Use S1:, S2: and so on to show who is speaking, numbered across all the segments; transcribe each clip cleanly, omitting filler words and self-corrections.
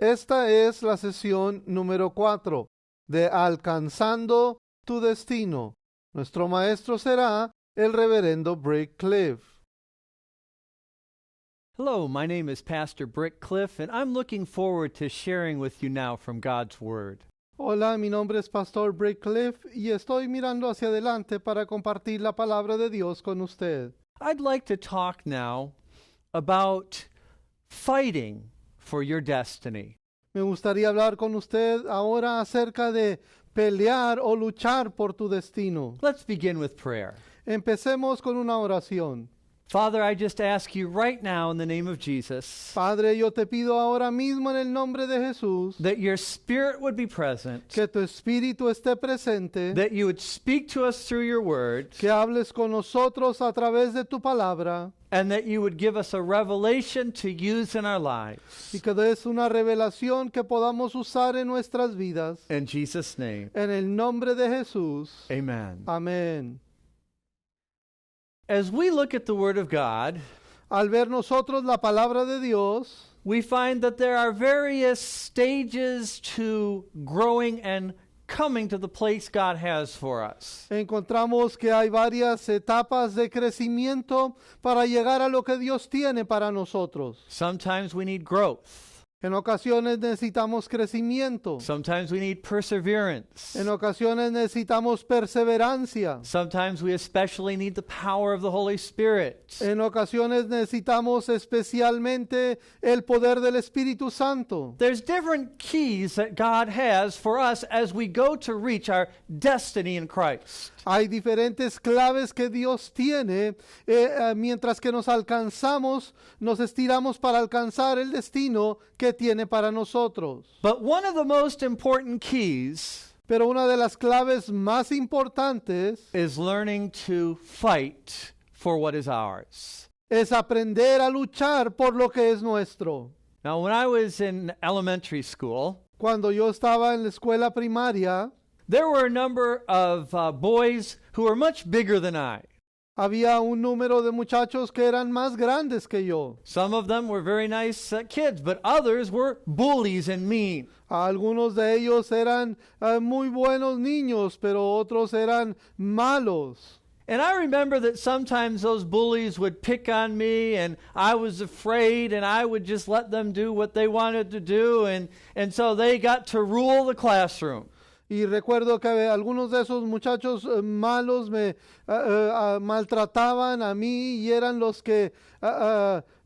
S1: Esta es la sesión número 4 de Alcanzando tu Destino. Nuestro maestro será el reverendo Brick Cliff.
S2: Hello, my name is Pastor Brick Cliff, and I'm looking forward to sharing with you now from God's Word.
S1: Hola, mi nombre es Pastor Brick Cliff y estoy mirando hacia adelante para compartir la palabra de Dios con usted.
S2: I'd like to talk now about fighting for your destiny.
S1: Me gustaría hablar con usted ahora acerca de pelear o luchar por tu destino.
S2: Let's begin with prayer.
S1: Empecemos con una oración.
S2: Father, I just ask you right now in the name of Jesus
S1: Padre, yo te pido ahora mismo en el nombre de Jesús
S2: that your Spirit would be present,
S1: que tu espíritu esté presente,
S2: that you would speak to us through your Word,
S1: que hables con nosotros a través de tu palabra
S2: and that you would give us a revelation to use in our lives.
S1: y que des una revelación que podamos usar en nuestras vidas.
S2: In Jesus' name,
S1: En el nombre de Jesús.
S2: amen.
S1: Amén.
S2: As we look at the Word of God,
S1: Al ver nosotros la palabra de Dios,
S2: we find that there are various stages to growing and coming to the place God has for us.
S1: encontramos que hay varias etapas de crecimiento para llegar a lo que Dios tiene para nosotros.
S2: Sometimes we need growth.
S1: En ocasiones necesitamos crecimiento.
S2: Sometimes we need perseverance.
S1: En ocasiones necesitamos perseverancia.
S2: Sometimes we especially need the power of the Holy Spirit.
S1: En ocasiones necesitamos especialmente el poder del Espíritu Santo.
S2: There's different keys that God has for us as we go to reach our destiny in Christ.
S1: Hay diferentes claves que Dios tiene mientras que nos estiramos para alcanzar el destino que tiene para nosotros.
S2: But one of the most important keys
S1: Pero una de las claves más importantes
S2: is learning to fight for what is ours.
S1: es aprender a luchar por lo que es nuestro.
S2: Now, when I was in elementary school,
S1: Cuando yo estaba en la escuela primaria,
S2: there were a number of boys who were much bigger than I.
S1: había un número de muchachos que eran más grandes que yo.
S2: Some of them were very nice kids, but others were bullies and mean.
S1: Algunos de ellos eran muy buenos niños, pero otros eran malos.
S2: And I remember that sometimes those bullies would pick on me, and I was afraid, and I would just let them do what they wanted to do, and so they got to rule the classroom.
S1: Y recuerdo que algunos de esos muchachos malos me maltrataban a mí y eran los que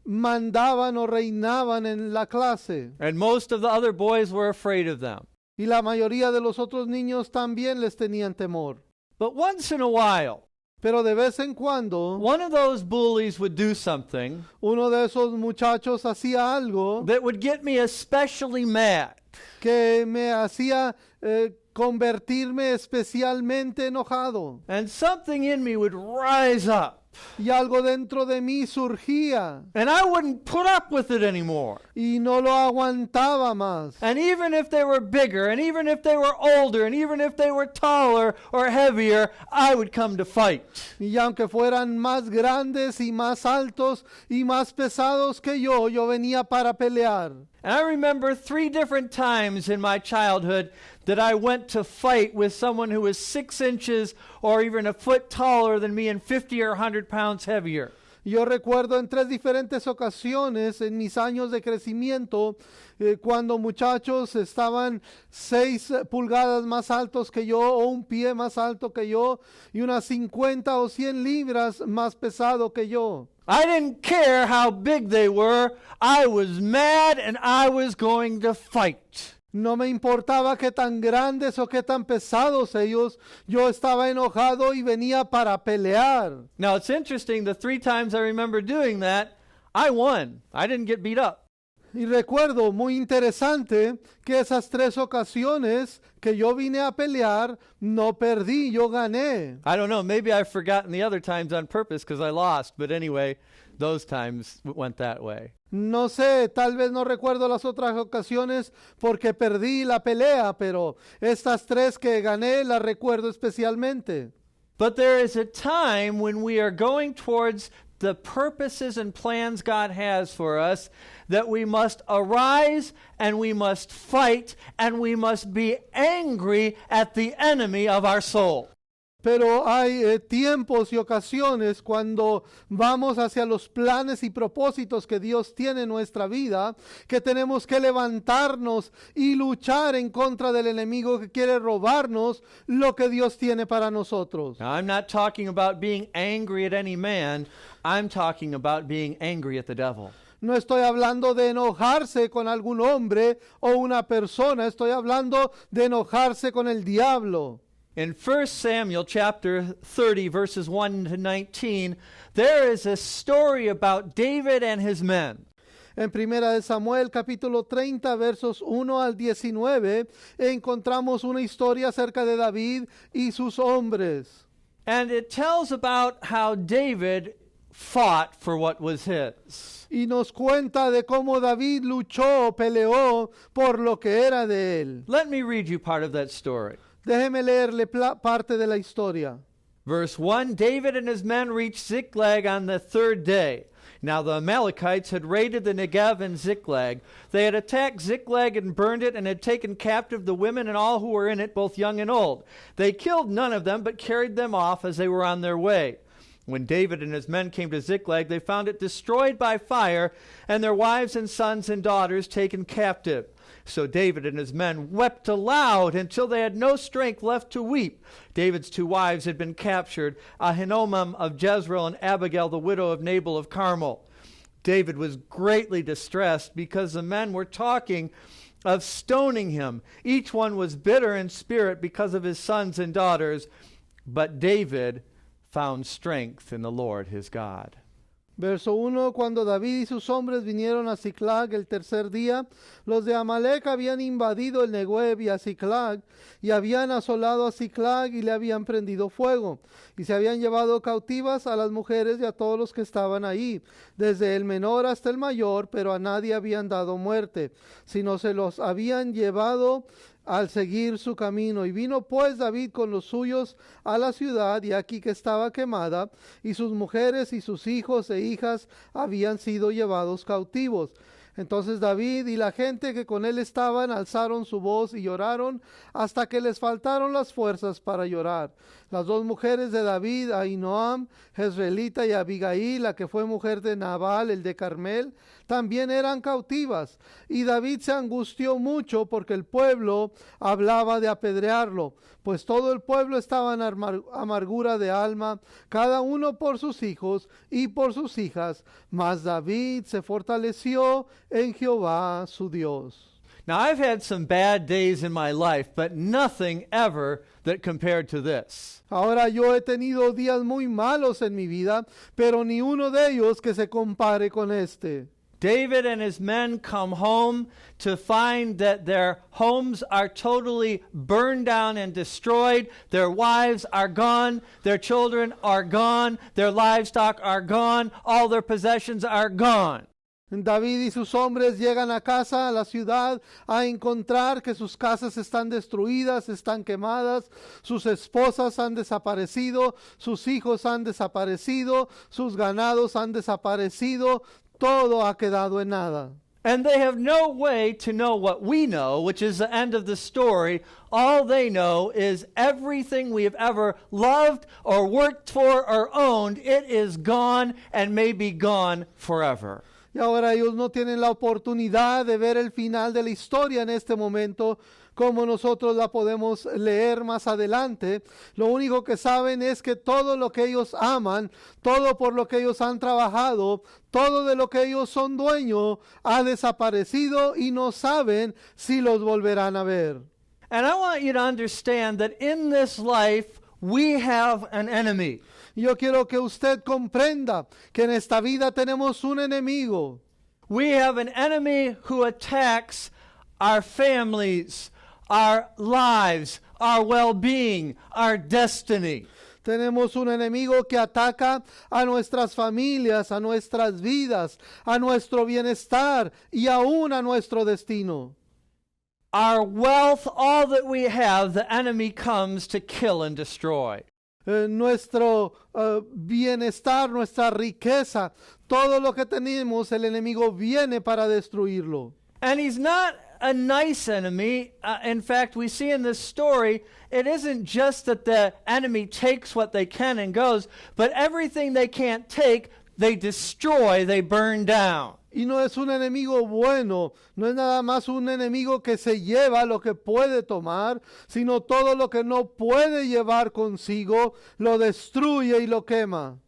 S1: mandaban o reinaban en la clase.
S2: And most of the other boys were afraid of them.
S1: Y la mayoría de los otros niños también les tenían temor.
S2: But once in a while,
S1: Pero de vez en cuando,
S2: one of those bullies would do something
S1: uno de esos muchachos hacía algo
S2: that would get me especially mad.
S1: que me hacía convertirme especialmente enojado.
S2: And something in me would rise up.
S1: Y algo dentro de mí surgía
S2: And I wouldn't put up with it anymore.
S1: y no lo aguantaba más.
S2: And even if they were bigger, and even if they were older, and even if they were taller or heavier, I would come to fight.
S1: Y aunque fueran más grandes y más altos y más pesados que yo venía para pelear.
S2: And I remember 3 different times in my childhood that I went to fight with someone who was 6 inches or even a foot taller than me and 50 or 100 pounds heavier.
S1: Yo recuerdo en 3 diferentes ocasiones en mis años de crecimiento cuando muchachos estaban 6 pulgadas más altos que yo o un pie más alto que yo y unas 50 o 100 libras más pesado que yo.
S2: I didn't care how big they were. I was mad and I was going to fight.
S1: No me importaba qué tan grandes o qué tan pesados ellos, yo estaba enojado y venía para pelear.
S2: Now it's interesting, the 3 times I remember doing that, I won. I didn't get beat up.
S1: Y recuerdo, muy interesante, que esas 3 ocasiones que yo vine a pelear, no perdí, yo gané.
S2: I don't know, maybe I've forgotten the other times on purpose because I lost, but anyway, those times went that way.
S1: No sé, tal vez no recuerdo las otras ocasiones porque perdí la pelea, pero estas 3 que gané las recuerdo especialmente.
S2: But there is a time when we are going towards the purposes and plans God has for us, that we must arise and we must fight and we must be angry at the enemy of our soul.
S1: Pero hay tiempos y ocasiones cuando vamos hacia los planes y propósitos que Dios tiene en nuestra vida, que tenemos que levantarnos y luchar en contra del enemigo que quiere robarnos lo que Dios tiene para nosotros.
S2: Now, I'm not talking about being angry at any man. I'm talking about being angry at the devil.
S1: No estoy hablando de enojarse con algún hombre o una persona, estoy hablando de enojarse con el diablo.
S2: In 1 Samuel chapter 30, verses 1 to 19, there is a story about David and his men.
S1: En Primera de Samuel, capítulo 30, versos 1 al 19, encontramos una historia acerca de David y sus hombres.
S2: And it tells about how David fought for what was his.
S1: Y nos cuenta de cómo David luchó, peleó por lo que era de él.
S2: Let me read you part of that story.
S1: Déjeme leerle parte de la historia.
S2: Verse 1, David and his men reached Ziklag on the third day. Now the Amalekites had raided the Negev and Ziklag. They had attacked Ziklag and burned it and had taken captive the women and all who were in it, both young and old. They killed none of them, but carried them off as they were on their way. When David and his men came to Ziklag, they found it destroyed by fire, and their wives and sons and daughters taken captive. So David and his men wept aloud until they had no strength left to weep. David's two wives had been captured, Ahinoam of Jezreel and Abigail, the widow of Nabal of Carmel. David was greatly distressed because the men were talking of stoning him. Each one was bitter in spirit because of his sons and daughters, but David found strength in the Lord his God.
S1: Verso 1, cuando David y sus hombres vinieron a Ziklag el tercer día, los de Amalek habían invadido el Negev y a Ziklag, y habían asolado a Ziklag y le habían prendido fuego, y se habían llevado cautivas a las mujeres y a todos los que estaban ahí, desde el menor hasta el mayor, pero a nadie habían dado muerte, sino se los habían llevado al seguir su camino. Y vino pues David con los suyos a la ciudad, y aquí que estaba quemada, y sus mujeres y sus hijos e hijas habían sido llevados cautivos. Entonces David y la gente que con él estaban alzaron su voz y lloraron hasta que les faltaron las fuerzas para llorar. Las dos mujeres de David, Ahinoam, Jezreelita, y Abigail, la que fue mujer de Nabal, el de Carmel, también eran cautivas. Y David se angustió mucho porque el pueblo hablaba de apedrearlo, pues todo el pueblo estaba en amargura de alma, cada uno por sus hijos y por sus hijas. Mas David se fortaleció en Jehová su Dios.
S2: Now, I've had some bad days in my life, but nothing ever that compared to this.
S1: Ahora yo he tenido días muy malos en mi vida, pero ni uno de ellos que se compare con este.
S2: David and his men come home to find that their homes are totally burned down and destroyed. Their wives are gone. Their children are gone. Their livestock are gone. All their possessions are gone.
S1: David y sus hombres llegan a casa, a la ciudad, a encontrar que sus casas están destruidas, están quemadas, sus esposas han desaparecido, sus hijos han desaparecido, sus ganados han desaparecido, todo ha quedado en nada.
S2: And they have no way to know what we know, which is the end of the story. All they know is everything we have ever loved or worked for or owned, it is gone and may be gone forever.
S1: Y ahora ellos no tienen la oportunidad de ver el final de la historia en este momento, como nosotros la podemos leer más adelante. Lo único que saben es que todo lo que ellos aman, todo por lo que ellos han trabajado, todo de lo que ellos son dueños, ha desaparecido y no saben si los volverán a ver.
S2: And I want you to understand that in this life we have an enemy.
S1: Yo quiero que usted comprenda que en esta vida tenemos un enemigo.
S2: We have an enemy who attacks our families, our lives, our well-being, our destiny.
S1: Tenemos un enemigo que ataca a nuestras familias, a nuestras vidas, a nuestro bienestar y aún a nuestro destino.
S2: Our wealth, all that we have, the enemy comes to kill and destroy.
S1: nuestro bienestar, nuestra riqueza, todo lo que tenemos, el enemigo viene para destruirlo.
S2: And he's not a nice enemy. In fact, we see in this story, it isn't just that the enemy takes what they can and goes, but everything they can't take, they destroy, they burn down.
S1: Y no es un enemigo bueno, no es nada más un enemigo que se lleva lo que puede tomar, sino todo lo que no puede llevar consigo, lo destruye y lo quema.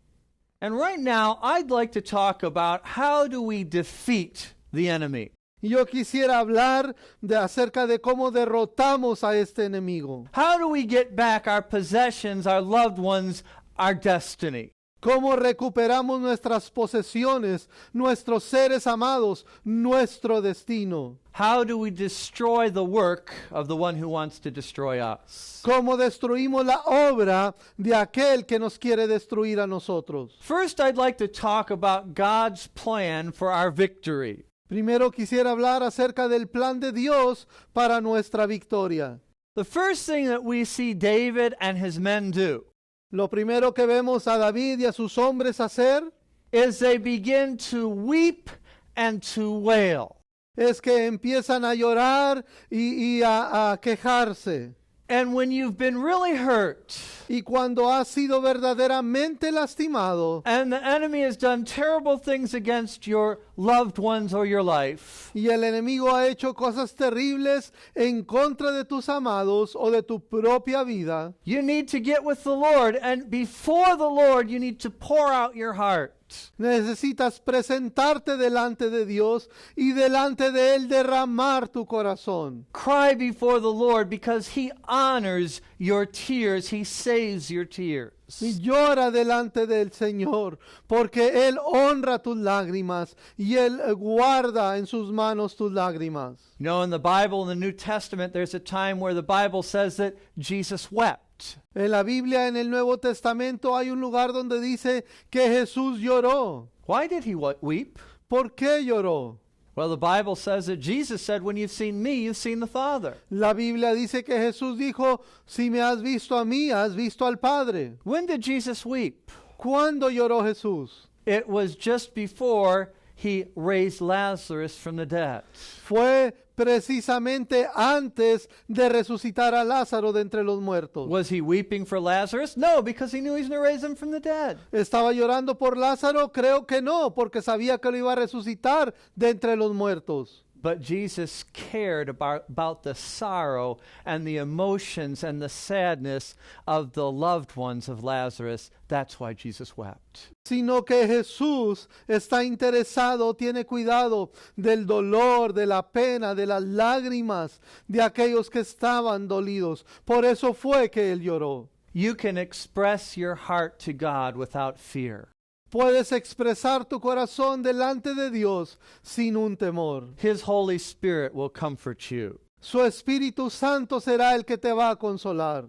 S2: And right now, I'd like to talk about how do we defeat the enemy.
S1: Y yo quisiera hablar acerca de cómo derrotamos a este enemigo.
S2: How do we get back our possessions, our loved ones, our destiny?
S1: Cómo recuperamos nuestras posesiones, nuestros seres amados, nuestro destino.
S2: How do we destroy the work of the one who wants to destroy us?
S1: Cómo destruimos la obra de aquel que nos quiere destruir a nosotros.
S2: First, I'd like to talk about God's plan for our victory.
S1: Primero quisiera hablar acerca del plan de Dios para nuestra victoria.
S2: The first thing that we see David and his men do
S1: Lo primero que vemos a David y a sus hombres hacer
S2: is they begin to weep and to wail.
S1: es que empiezan a llorar y a quejarse.
S2: And when you've been really hurt
S1: Y cuando has sido verdaderamente lastimado
S2: and the enemy has done terrible things against your loved ones or your life,
S1: y el enemigo ha hecho cosas terribles en contra de tus amados o de tu propia vida,
S2: you need to get with the Lord, and before the Lord you need to pour out your heart.
S1: necesitas presentarte delante de Dios y delante de Él derramar tu corazón.
S2: Cry before the Lord because He honors your tears. He saves your tears.
S1: Y llora delante del Señor, porque Él honra tus lágrimas y Él guarda en sus manos tus lágrimas.
S2: You know, in the Bible, in the New Testament, there's a time where the Bible says that Jesus wept.
S1: En la Biblia, en el Nuevo Testamento, hay un lugar donde dice que Jesús lloró.
S2: Why did He weep?
S1: ¿Por qué lloró?
S2: Well, the Bible says that Jesus said, when you've seen me, you've seen the Father.
S1: La Biblia dice que Jesús dijo, si me has visto a mí, has visto al Padre.
S2: When did Jesus weep?
S1: ¿Cuándo lloró Jesús?
S2: It was just before He raised Lazarus from the dead.
S1: Fue precisamente antes de resucitar a Lázaro de entre los muertos.
S2: Was He weeping for Lazarus? No, because He knew He was going to raise him from the dead.
S1: ¿Estaba llorando por Lázaro? Creo que no, porque sabía que lo iba a resucitar de entre los muertos.
S2: But Jesus cared about the sorrow and the emotions and the sadness of the loved ones of Lazarus. That's why Jesus wept.
S1: Sino que Jesús está interesado, tiene cuidado del dolor, de la pena, de las lágrimas de aquellos que estaban dolidos. Por eso fue que Él lloró.
S2: You can express your heart to God without fear.
S1: Puedes expresar tu corazón delante de Dios sin un temor.
S2: His Holy Spirit will comfort you.
S1: Su Espíritu Santo será el que te va a consolar.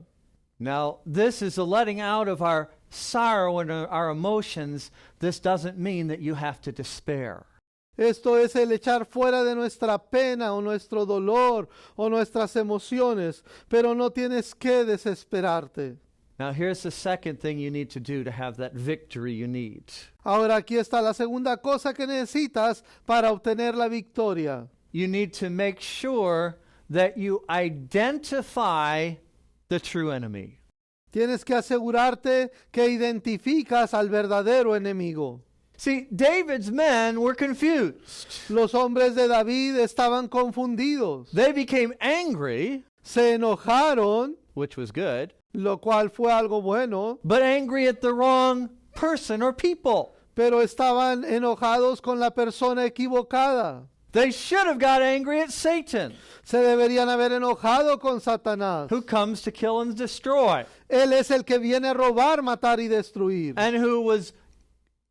S2: Now, this is a letting out of our sorrow and our emotions. This doesn't mean that you have to despair.
S1: Esto es el echar fuera de nuestra pena o nuestro dolor o nuestras emociones, pero no tienes que desesperarte.
S2: Now, here's the second thing you need to do to have that victory you need.
S1: Ahora aquí está la segunda cosa que necesitas para obtener la victoria.
S2: You need to make sure that you identify the true enemy.
S1: Tienes que asegurarte que identificas al verdadero enemigo.
S2: See, David's men were confused.
S1: Los hombres de David estaban confundidos.
S2: They became angry,
S1: Se enojaron,
S2: which was good,
S1: lo cual fue algo bueno,
S2: but angry at the wrong person or people.
S1: pero estaban enojados con la persona equivocada.
S2: They should have got angry at Satan,
S1: Se deberían haber enojado con Satanás.
S2: who comes to kill and destroy,
S1: Él es el que viene a robar, matar y destruir.
S2: and who was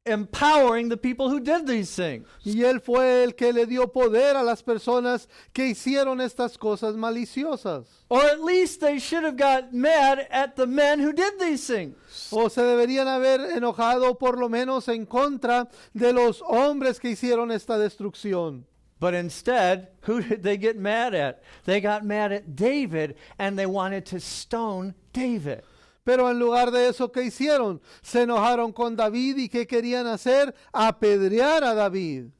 S2: empowering the people who did these things.
S1: Y Él fue el que le dio poder a las personas que hicieron estas cosas maliciosas.
S2: Or at least they should have got mad at the men who did these things.
S1: O se deberían haber enojado por lo menos en contra de los hombres que hicieron esta destrucción.
S2: But instead, who did they get mad at? They got mad at David, and they wanted to stone David.
S1: Pero en lugar de eso, ¿qué hicieron? Se enojaron con David y ¿qué querían hacer? Apedrear a David.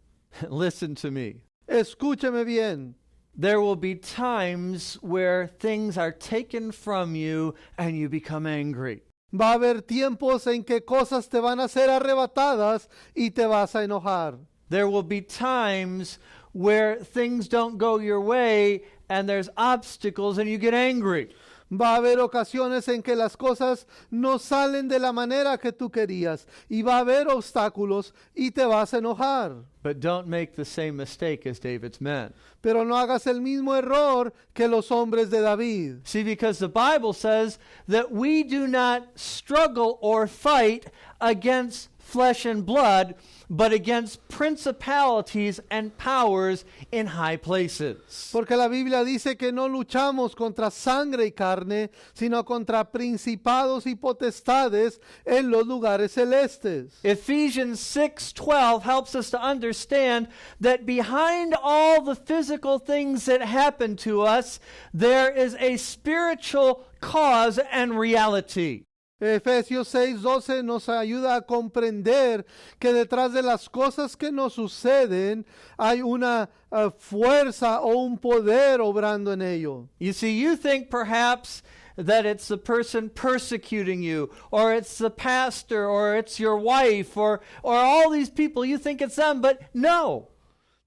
S2: Listen to me.
S1: Escúcheme bien.
S2: There will be times where things are taken from you and you become angry.
S1: Va a haber tiempos en que cosas te van a ser arrebatadas y te vas a enojar.
S2: There will be times where things don't go your way and there's obstacles and you get angry.
S1: Va a haber ocasiones en que las cosas no salen de la manera que tú querías y va a haber obstáculos y te vas a enojar.
S2: But don't make the same mistake as David's men.
S1: Pero no hagas el mismo error que los hombres de David.
S2: See, because the Bible says that we do not struggle or fight against flesh and blood, but against principalities and powers in high places.
S1: Porque la Biblia dice que no luchamos contra sangre y carne, sino contra principados y potestades en los lugares celestes.
S2: Ephesians 6:12 helps us to understand that behind all the physical things that happen to us, there is a spiritual cause and reality.
S1: Efesios 6:12 nos ayuda a comprender que detrás de las cosas que nos suceden hay una fuerza o un poder obrando en ello.
S2: You see, you think perhaps that it's the person persecuting you, or it's the pastor, or it's your wife, or all these people. You think it's them, but no.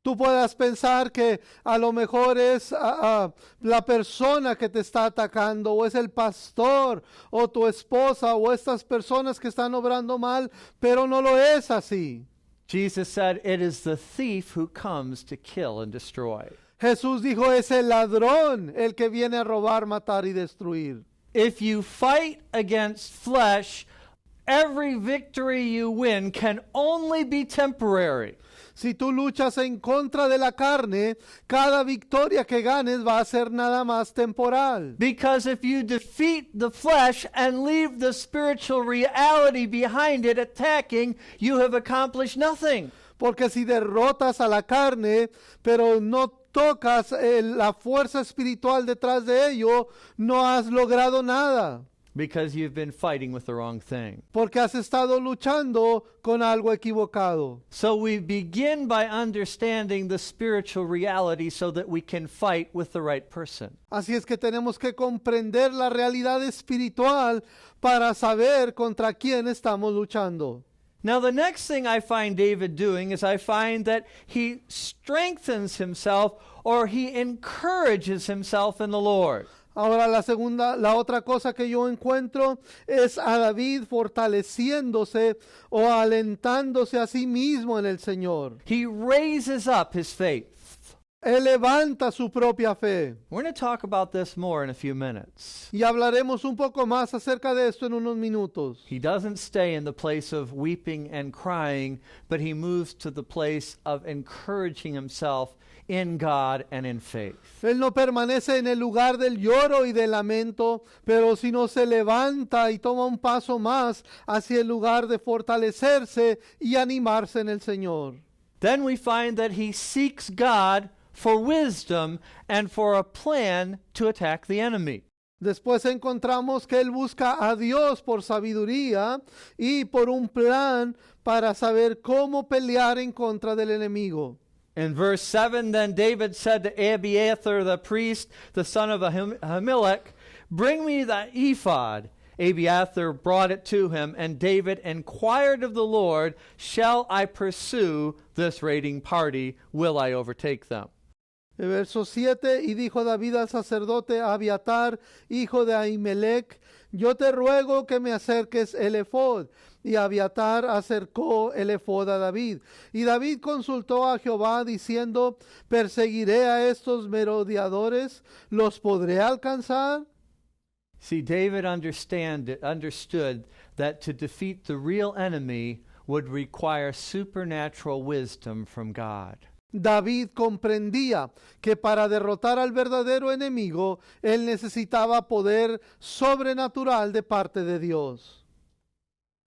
S1: Tú puedas pensar que a lo mejor es la persona que te está atacando, o es el pastor, o tu esposa, o estas personas que están obrando mal, pero no lo es así.
S2: Jesus said, it is the thief who comes to kill and destroy.
S1: Jesús dijo, es el ladrón el que viene a robar, matar y destruir.
S2: If you fight against flesh, every victory you win can only be temporary.
S1: Si tú luchas en contra de la carne, cada victoria que ganes va a ser nada más temporal.
S2: Because if you defeat the flesh and leave the spiritual reality behind it attacking, you have accomplished nothing.
S1: Porque si derrotas a la carne, pero no tocas la fuerza espiritual detrás de ello, no has logrado nada.
S2: Because you've been fighting with the wrong thing.
S1: Porque has estado luchando con algo equivocado.
S2: So we begin by understanding the spiritual reality so that we can fight with the right person.
S1: Así es que tenemos que comprender la realidad espiritual para saber contra quién estamos luchando.
S2: Now the next thing I find David doing is I find that he strengthens himself, or he encourages himself in the Lord.
S1: Ahora la otra cosa que yo encuentro es a David fortaleciéndose o alentándose a sí mismo en el Señor.
S2: He raises up his faith.
S1: Él levanta su propia fe.
S2: We're going to talk about this more in a few minutes.
S1: Y hablaremos un poco más acerca de esto en unos minutos.
S2: He doesn't stay in the place of weeping and crying, but he moves to the place of encouraging himself in God and in faith.
S1: Él no permanece en el lugar del lloro y del lamento, pero sino se levanta y toma un paso más hacia el lugar de fortalecerse y animarse en el Señor.
S2: Then we find that he seeks God for wisdom and for a plan to attack the enemy.
S1: Después encontramos que él busca a Dios por sabiduría y por un plan para saber cómo pelear en contra del enemigo.
S2: In verse 7, then David said to Abiathar the priest, the son of Ahimelech, bring me the ephod. Abiathar brought it to him, and David inquired of the Lord, shall I pursue this raiding party? Will I overtake them?
S1: Verso 7, y dijo David al sacerdote Abiatar, hijo de Ahimelech, yo te ruego que me acerques el ephod. Y Abiatar acercó el ephod a David. Y David consultó a Jehová diciendo, ¿perseguiré a estos merodeadores? ¿Los podré alcanzar?
S2: See, David understood that to defeat the real enemy would require supernatural wisdom from God.
S1: David comprendía que para derrotar al verdadero enemigo, él necesitaba poder sobrenatural de parte de Dios.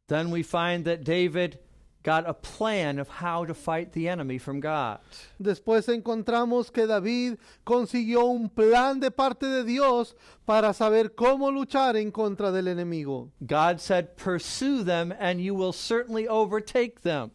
S2: Then we find that David got a plan of how to fight the enemy from God.
S1: Después encontramos que David consiguió un plan de parte de Dios para saber cómo luchar en contra del enemigo.
S2: God said, "Pursue them, and you will certainly overtake them."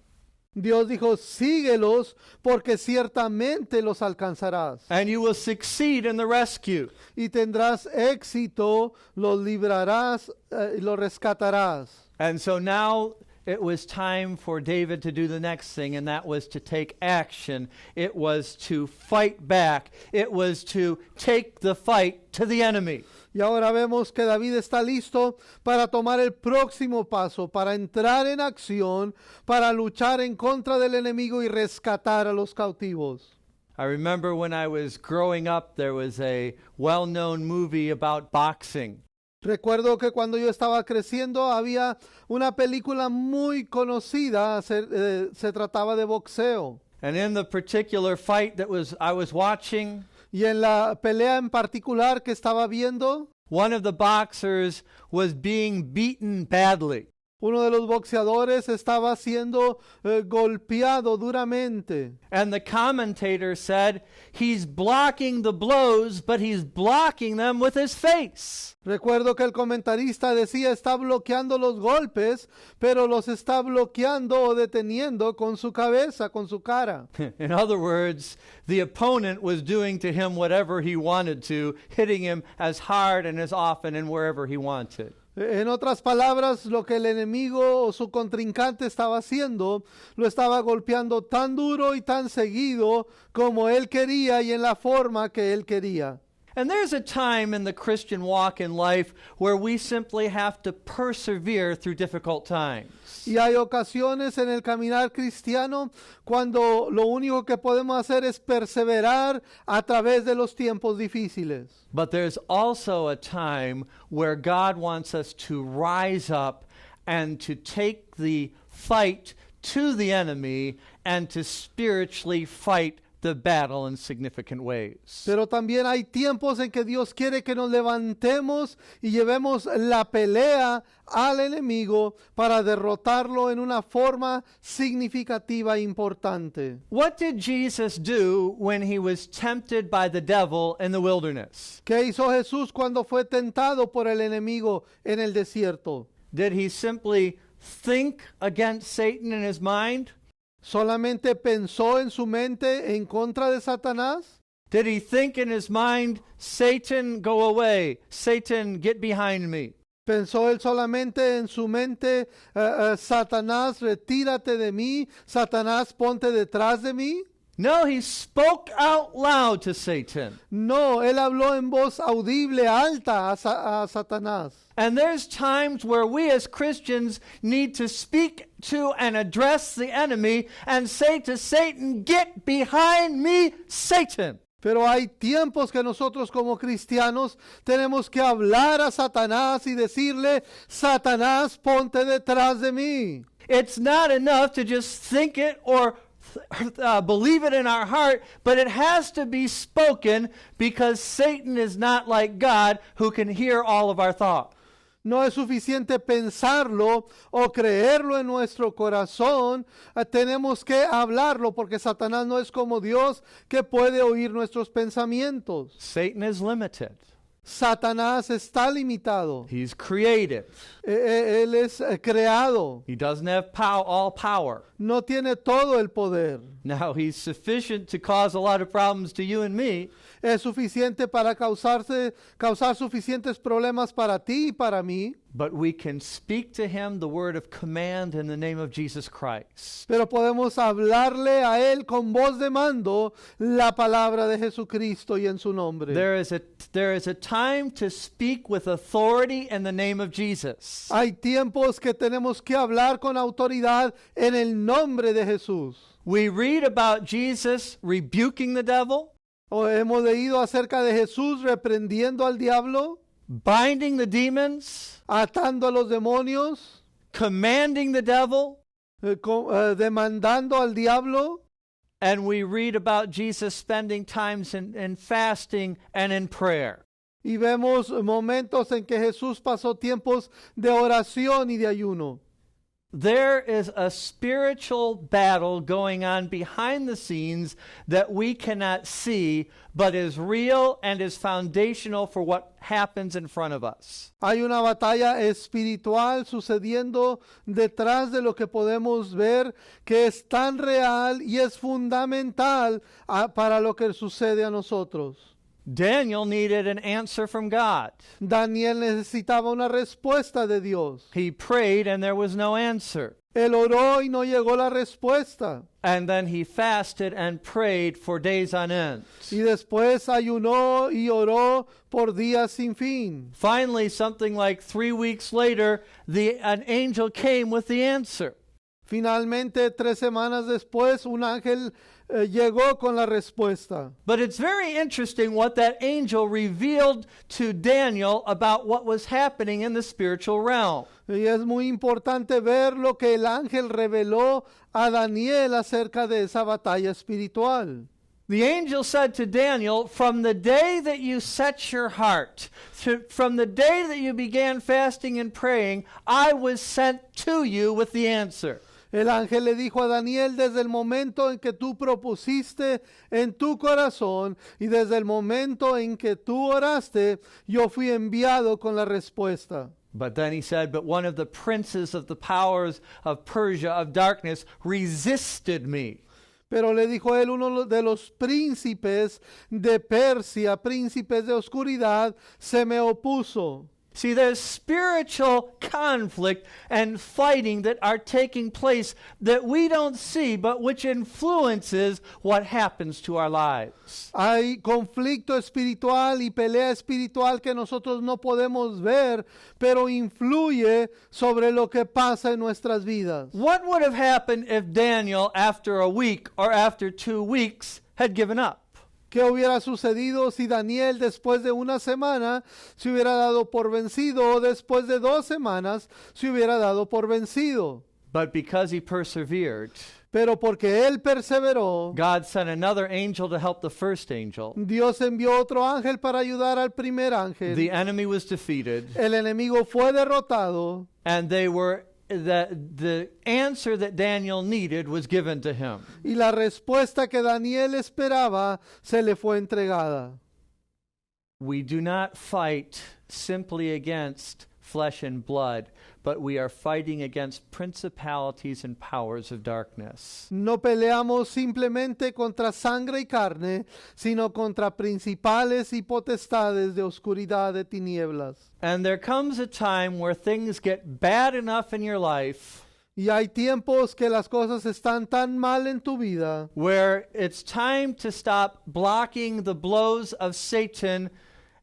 S1: Dios dijo, síguelos porque ciertamente los alcanzarás.
S2: And you will succeed in the rescue.
S1: Y tendrás éxito, los librarás, los rescatarás.
S2: And so now it was time for David to do the next thing, and that was to take action. It was to fight back. It was to take the fight to the enemy.
S1: Y ahora vemos que David está listo para tomar el próximo paso, para entrar en acción, para luchar en contra del enemigo y rescatar a los cautivos.
S2: I remember when I was growing up, there was a well-known movie about boxing.
S1: Recuerdo que cuando yo estaba creciendo había una película muy conocida, se trataba de boxeo.
S2: And in the particular fight that I was watching,
S1: Y en la pelea en particular que estaba viendo,
S2: one of the boxers was being beaten badly.
S1: uno de los boxeadores estaba siendo golpeado duramente.
S2: And the commentator said, he's blocking the blows, but he's blocking them with his face.
S1: Recuerdo que el comentarista decía, está bloqueando los golpes, pero los está bloqueando o deteniendo con su cabeza, con su cara.
S2: In other words, the opponent was doing to him whatever he wanted to, hitting him as hard and as often and wherever he wanted.
S1: En otras palabras, lo que el enemigo o su contrincante estaba haciendo, lo estaba golpeando tan duro y tan seguido como él quería y en la forma que él quería.
S2: And there's a time in the Christian walk in life where we simply have to persevere through difficult times.
S1: Y hay ocasiones en el caminar cristiano cuando lo único que podemos hacer es perseverar a través de los tiempos difíciles.
S2: But there's also a time where God wants us to rise up and to take the fight to the enemy and to spiritually fight the battle in significant ways.
S1: Pero también hay tiempos en que Dios quiere que nos levantemos y llevemos la pelea al enemigo para derrotarlo en una forma significativa e importante.
S2: What did Jesus do when he was tempted by the devil in the wilderness?
S1: ¿Qué hizo Jesús cuando fue tentado por el enemigo en el desierto?
S2: Did he simply think against Satan in his mind?
S1: ¿Solamente pensó en su mente en contra de Satanás?
S2: Did he think in his mind, Satan, go away, Satan, get behind me?
S1: ¿Pensó él solamente en su mente, Satanás, retírate de mí, Satanás, ponte detrás de mí?
S2: No, he spoke out loud to Satan.
S1: No, él habló en voz audible, alta a Satanás.
S2: And there's times where we as Christians need to speak to and address the enemy and say to Satan, get behind me, Satan.
S1: Pero hay tiempos que nosotros como cristianos tenemos que hablar a Satanás y decirle, Satanás, ponte detrás de mí.
S2: It's not enough to just think it or believe it in our heart, but it has to be spoken because Satan is not like God who can hear all of our thoughts.
S1: No es suficiente pensarlo o creerlo en nuestro corazón. Tenemos que hablarlo porque Satanás no es como Dios que puede oír nuestros pensamientos.
S2: Satan is limited.
S1: Satanás está limitado.
S2: He's created.
S1: Él es creado.
S2: He doesn't have all power.
S1: No tiene todo el poder.
S2: Now, he's sufficient to cause a lot of problems to you and me.
S1: Es suficiente para causar suficientes problemas para ti y para mí.
S2: But we can speak to him the word of command in the name of Jesus Christ.
S1: Pero podemos hablarle a él con voz de mando la palabra de Jesucristo y en su nombre.
S2: There is a time to speak with authority in the name of Jesus.
S1: Hay tiempos que tenemos que hablar con autoridad en el nombre de Jesús.
S2: We read about Jesus rebuking the devil.
S1: O hemos leído acerca de Jesús reprendiendo al diablo,
S2: binding the demons,
S1: atando a los demonios,
S2: commanding the devil,
S1: demandando al diablo.
S2: And we read about Jesus spending times in fasting and in prayer.
S1: Y vemos momentos en que Jesús pasó tiempos de oración y de ayuno.
S2: There is a spiritual battle going on behind the scenes that we cannot see, but is real and is foundational for what happens in front of us.
S1: Hay una batalla espiritual sucediendo detrás de lo que podemos ver, que es tan real y es fundamental para lo que sucede a nosotros.
S2: Daniel needed an answer from God.
S1: Daniel necesitaba una respuesta de Dios.
S2: He prayed and there was no answer.
S1: Él oró y no llegó la respuesta.
S2: And then he fasted and prayed for days on end.
S1: Y después ayunó y oró por días sin fin.
S2: Finally, something like 3 weeks later, an angel came with the answer.
S1: Finalmente, 3 semanas después, un ángel llegó con la respuesta.
S2: But it's very interesting what that angel revealed to Daniel about what was happening in the spiritual realm.
S1: Y es muy importante ver lo que el ángel reveló a Daniel acerca de esa batalla espiritual.
S2: The angel said to Daniel, from the day that you set your heart, from the day that you began fasting and praying, I was sent to you with the answer.
S1: El ángel le dijo a Daniel, desde el momento en que tú propusiste en tu corazón y desde el momento en que tú oraste, yo fui enviado con la respuesta.
S2: But then he said, but one of the princes of the powers of Persia, of darkness, resisted me.
S1: Pero le dijo él, uno de los príncipes de Persia, príncipes de oscuridad, se me opuso.
S2: See, there's spiritual conflict and fighting that are taking place that we don't see, but which influences what happens to our lives.
S1: Hay conflicto espiritual y pelea espiritual que nosotros no podemos ver, pero influye sobre lo que pasa en nuestras vidas.
S2: What would have happened if Daniel, after a week or after 2 weeks, had given up?
S1: ¿Qué hubiera sucedido si Daniel después de una semana se hubiera dado por vencido o después de 2 semanas se hubiera dado por vencido?
S2: But because he persevered,
S1: Pero porque él perseveró,
S2: God sent another angel to help the first angel.
S1: Dios envió otro ángel para ayudar al primer ángel.
S2: The enemy was defeated,
S1: El enemigo fue derrotado
S2: and the answer that Daniel needed was given to him.
S1: y la respuesta que Daniel esperaba se le fue entregada.
S2: We do not fight simply against flesh and blood, but we are fighting against principalities and powers of darkness.
S1: No peleamos simplemente contra sangre y carne, sino contra principales y potestades de oscuridad, de tinieblas.
S2: And there comes a time where things get bad enough in your life
S1: Y hay tiempos que las cosas están tan mal en tu vida,
S2: where it's time to stop blocking the blows of Satan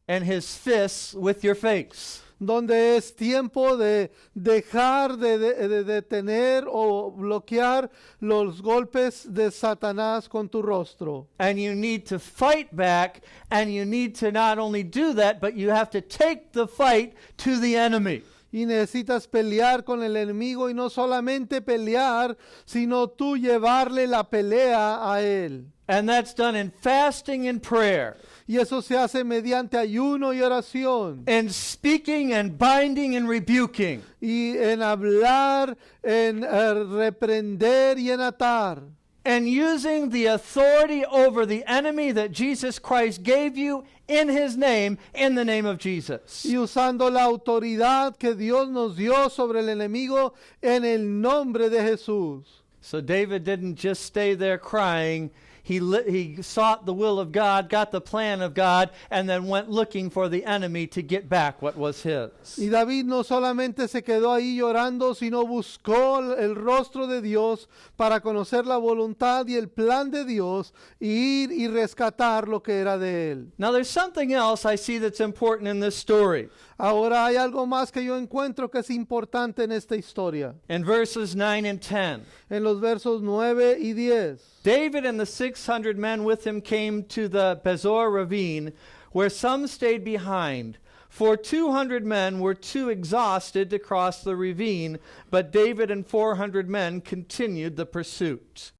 S2: and his fists with your face.
S1: donde es tiempo de dejar de detener o bloquear los golpes de Satanás con tu rostro.
S2: And you need to fight back, and you need to not only do that, but you have to take the fight to the enemy.
S1: Y necesitas pelear con el enemigo y no solamente pelear, sino tú llevarle la pelea a él.
S2: And that's done in fasting and prayer,
S1: Y eso se hace mediante ayuno y oración.
S2: in speaking and binding and rebuking.
S1: Y en hablar, en reprender y en atar.
S2: And using the authority over the enemy that Jesus Christ gave you in his name, in the name of Jesus.
S1: Y usando la autoridad que Dios nos dio sobre el enemigo en el nombre de Jesús.
S2: So David didn't just stay there crying. He sought the will of God, got the plan of God, and then went looking for the enemy to get back what was his.
S1: Y David no solamente se quedó ahí llorando, sino buscó el rostro de Dios para conocer la voluntad y el plan de Dios y ir y rescatar lo que era de él.
S2: Now there's something else I see that's important in this story.
S1: Ahora hay algo más que yo encuentro que es importante en esta historia.
S2: In verses 9 and 10.
S1: En los versos 9 y 10.
S2: David and the 600 men with him came to the Bezor ravine, where some stayed behind. For 200 men were too exhausted to cross the ravine, but David and 400 men continued the pursuit.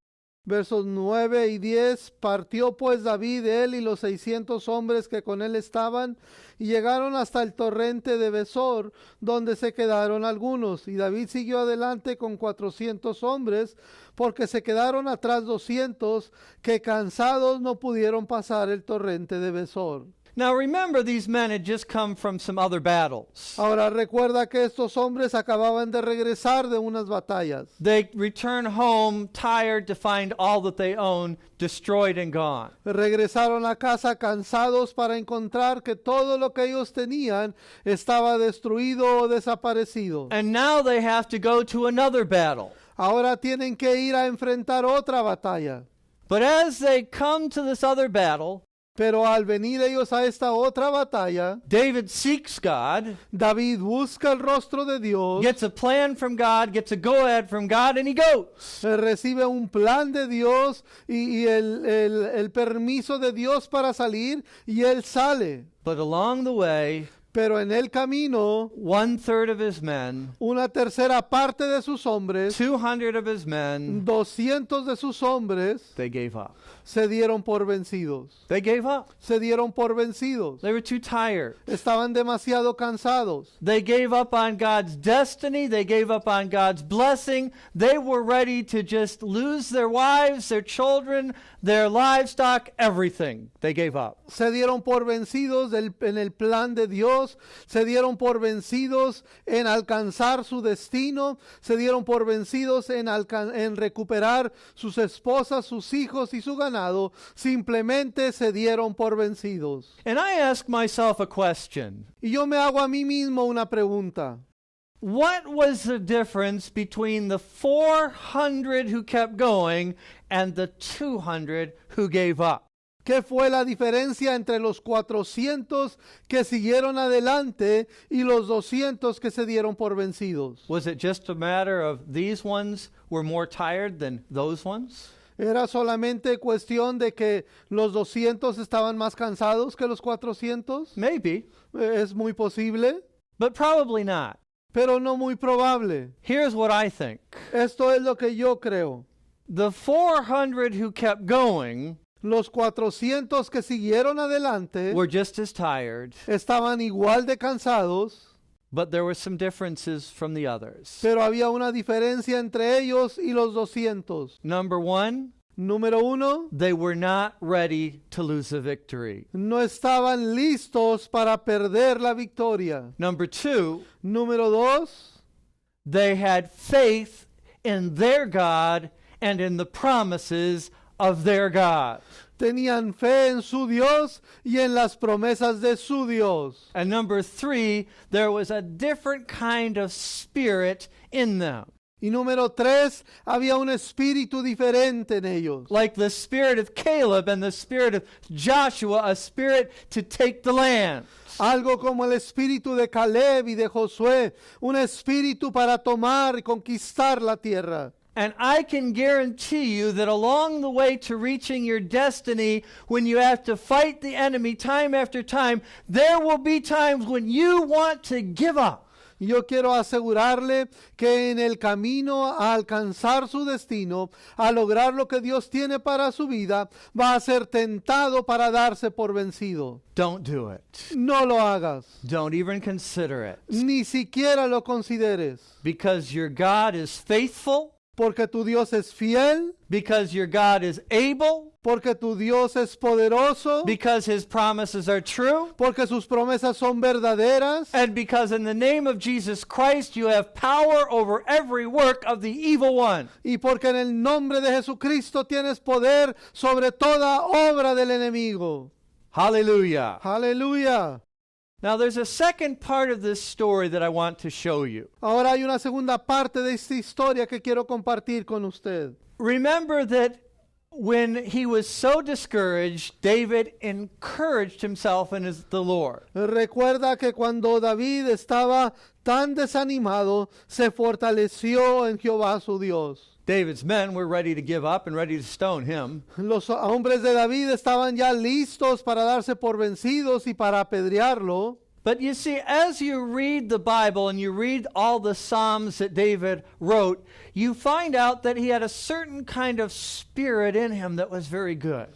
S1: Versos 9 y 10. Partió pues David, él y los 600 hombres que con él estaban, y llegaron hasta el torrente de Besor, donde se quedaron algunos. Y David siguió adelante con 400 hombres, porque se quedaron atrás 200, que cansados no pudieron pasar el torrente de Besor.
S2: Now remember, these men had just come from some other battles.
S1: Ahora recuerda que estos hombres acababan de regresar de unas batallas.
S2: They return home tired to find all that they own destroyed and gone.
S1: Regresaron a casa cansados para encontrar que todo lo que ellos tenían estaba destruido o desaparecido.
S2: And now they have to go to another battle.
S1: Ahora tienen que ir a enfrentar otra batalla.
S2: But as they come to this other battle,
S1: Pero al venir ellos a esta otra batalla,
S2: David seeks God,
S1: David busca el rostro de Dios,
S2: gets a plan from God, gets a go-ahead from God, and he goes.
S1: recibe un plan de Dios y el permiso de Dios para salir, y él sale.
S2: But along the way,
S1: Pero en el camino,
S2: 1/3 of his men,
S1: una tercera parte de sus hombres,
S2: 200 of his men,
S1: 200 de sus hombres,
S2: they gave up.
S1: se dieron por vencidos.
S2: They gave up.
S1: Se dieron por vencidos.
S2: They were too tired.
S1: Estaban demasiado cansados.
S2: They gave up on God's destiny. They gave up on God's blessing. They were ready to just lose their wives, their children, their livestock, everything. They gave up.
S1: Se dieron por vencidos en el plan de Dios. Se dieron por vencidos en alcanzar su destino. Se dieron por vencidos en recuperar sus esposas, sus hijos y su ganado. Simplemente se dieron por vencidos.
S2: And I ask myself a question.
S1: Y yo me hago a mí mismo una pregunta.
S2: What was the difference between the 400 who kept going and the 200 who gave up?
S1: ¿Qué fue la diferencia entre los 400 que siguieron adelante y los 200 que se dieron por vencidos?
S2: Was it just a matter of these ones were more tired than those ones?
S1: ¿Era solamente cuestión de que los 200 estaban más cansados que los 400?
S2: Maybe,
S1: Es muy posible,
S2: but probably not.
S1: pero no muy probable.
S2: Here's what I think.
S1: Esto es lo que yo creo.
S2: The 400 who kept going
S1: Los 400 que siguieron adelante
S2: were just as tired,
S1: estaban igual de cansados,
S2: but there were some differences from the others.
S1: pero había una diferencia entre ellos y los 200.
S2: Number one,
S1: Número uno,
S2: they were not ready to lose the victory.
S1: no estaban listos para perder la victoria.
S2: Number two,
S1: Número dos,
S2: they had faith in their God and in the promises of their God.
S1: tenían fe en su Dios y en las promesas de su Dios.
S2: And number three, there was a different kind of spirit in them.
S1: Y número tres, había un espíritu diferente en ellos.
S2: Like the spirit of Caleb and the spirit of Joshua, a spirit to take the land.
S1: Algo como el espíritu de Caleb y de Josué, un espíritu para tomar y conquistar la tierra.
S2: And I can guarantee you that along the way to reaching your destiny, when you have to fight the enemy time after time, there will be times when you want to give up.
S1: Yo quiero asegurarle que en el camino a alcanzar su destino, a lograr lo que Dios tiene para su vida, va a ser tentado para darse por vencido.
S2: Don't do it.
S1: No lo hagas,
S2: Don't even consider it.
S1: ni siquiera lo consideres,
S2: Because your God is faithful,
S1: porque tu Dios es fiel,
S2: because your God is able,
S1: porque tu Dios es poderoso,
S2: because his promises are true,
S1: porque sus promesas son verdaderas,
S2: and because in the name of Jesus Christ you have power over every work of the evil one.
S1: y porque en el nombre de Jesucristo tienes poder sobre toda obra del enemigo.
S2: Hallelujah.
S1: Aleluya.
S2: Now there's a second part of this story that I want to show you.
S1: Ahora hay una segunda parte de esta historia que quiero compartir con usted.
S2: Remember that when he was so discouraged, David encouraged himself in the Lord.
S1: Recuerda que cuando David estaba tan desanimado, se fortaleció en Jehová su Dios.
S2: David's men were ready to give up and ready to stone him.
S1: Los hombres de David estaban ya listos para darse por vencidos y para apedrearlo.
S2: But you see, as you read the Bible and you read all the Psalms that David wrote, you find out that he had a certain kind of spirit in him that was very good.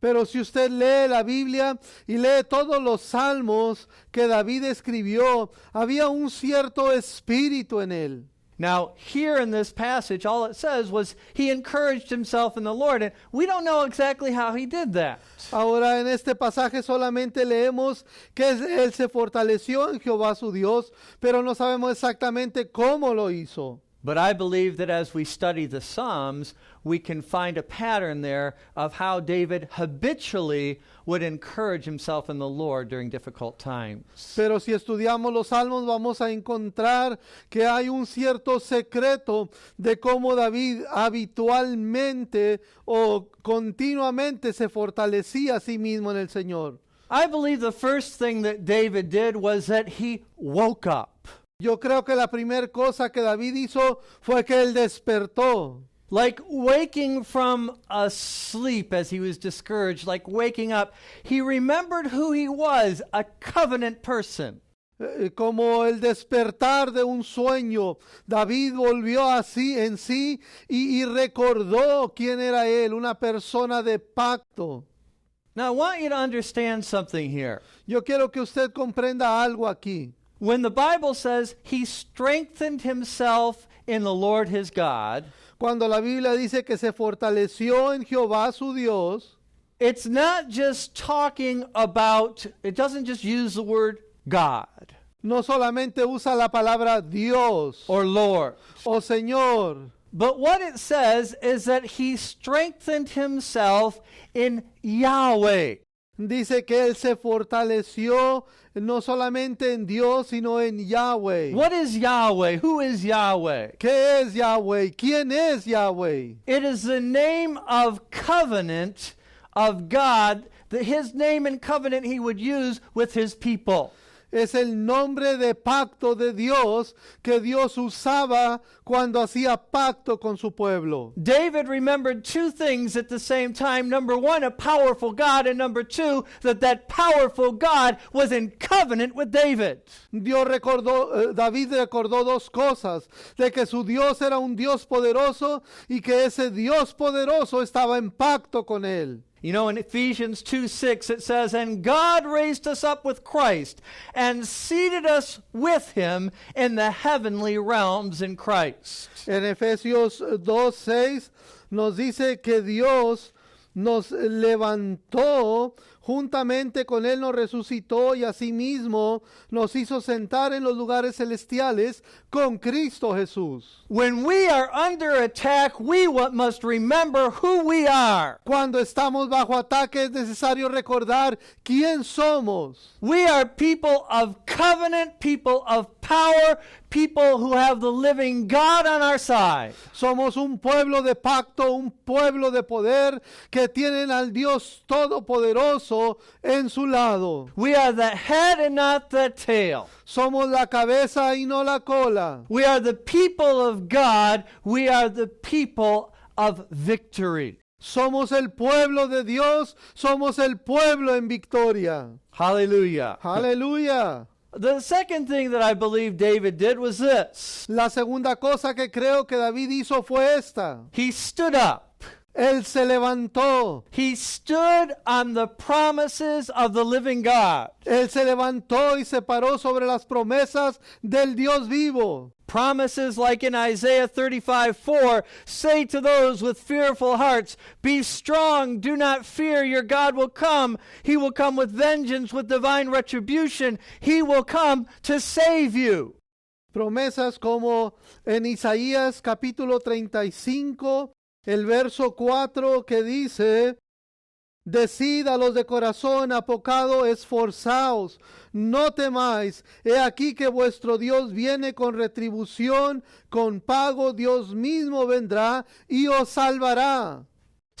S1: Pero si usted lee la Biblia y lee todos los salmos que David escribió, había un cierto espíritu en él.
S2: Now, here in this passage, all it says was he encouraged himself in the Lord, and we don't know exactly how he did that.
S1: Ahora en este pasaje solamente leemos que él se fortaleció en Jehová su Dios, pero no sabemos exactamente cómo lo hizo.
S2: But I believe that as we study the Psalms, we can find a pattern there of how David habitually would encourage himself in the Lord during difficult times.
S1: Pero si estudiamos los salmos vamos a encontrar que hay un cierto secreto de cómo David habitualmente o continuamente se fortalecía a sí mismo en el Señor.
S2: I believe the first thing that David did was that he woke up.
S1: Yo creo que la primera cosa que David hizo fue que él despertó.
S2: Like waking from a sleep as he was discouraged, like waking up, he remembered who he was, a covenant person.
S1: Como el despertar de un sueño, David volvió así en sí y recordó quién era él, una persona de pacto.
S2: Now I want you to understand something here.
S1: Yo quiero que usted comprenda algo aquí.
S2: When the Bible says he strengthened himself in the Lord his God,
S1: Cuando la Biblia dice que se fortaleció en Jehová su Dios,
S2: it's not just talking about, it doesn't just use the word God
S1: no solamente usa la palabra Dios
S2: or Lord,
S1: o Señor,
S2: but what it says is that he strengthened himself in Yahweh.
S1: dice que él se fortaleció no solamente en Dios, sino en Yahweh.
S2: What is Yahweh? Who is Yahweh?
S1: ¿Qué es Yahweh? ¿Quién es Yahweh?
S2: It is the name of covenant of God, that his name and covenant he would use with his people.
S1: Es el nombre de pacto de Dios que Dios usaba cuando hacía pacto con su pueblo.
S2: David remembered two things at the same time. Number one, a powerful God, and number two, that powerful God was in covenant with David.
S1: David recordó dos cosas, de que su Dios era un Dios poderoso y que ese Dios poderoso estaba en pacto con él.
S2: You know, in Ephesians 2:6 it says, "And God raised us up with Christ and seated us with him in the heavenly realms in Christ."
S1: En Efesios 2:6 nos dice que Dios nos levantó, juntamente con él nos resucitó y asimismo nos hizo sentar en los lugares celestiales con Cristo Jesús.
S2: When we are under attack, we must remember who we are.
S1: Cuando estamos bajo ataque es necesario recordar quién somos.
S2: We are people of covenant, people of power, people who have the living God on our side.
S1: Somos un pueblo de pacto, un pueblo de poder que tienen al Dios Todopoderoso en su lado.
S2: We are the head and not the tail.
S1: Somos la cabeza y no la cola.
S2: We are the people of God. We are the people of victory.
S1: Somos el pueblo de Dios, somos el pueblo en victoria.
S2: Hallelujah.
S1: Aleluya.
S2: The second thing that I believe David did was this.
S1: La segunda cosa que creo que David hizo fue esta.
S2: He stood up.
S1: Él se levantó.
S2: He stood on the promises of the living God.
S1: Él se levantó y se paró sobre las promesas del Dios vivo.
S2: Promises like in Isaiah 35:4, say to those with fearful hearts, be strong, do not fear, your God will come. He will come with vengeance, with divine retribution. He will come to save you.
S1: Promesas como en Isaías capítulo 35, el verso 4 que dice, decid a los de corazón apocado, esforzaos, no temáis, he aquí que vuestro Dios viene con retribución, con pago, Dios mismo vendrá y os salvará.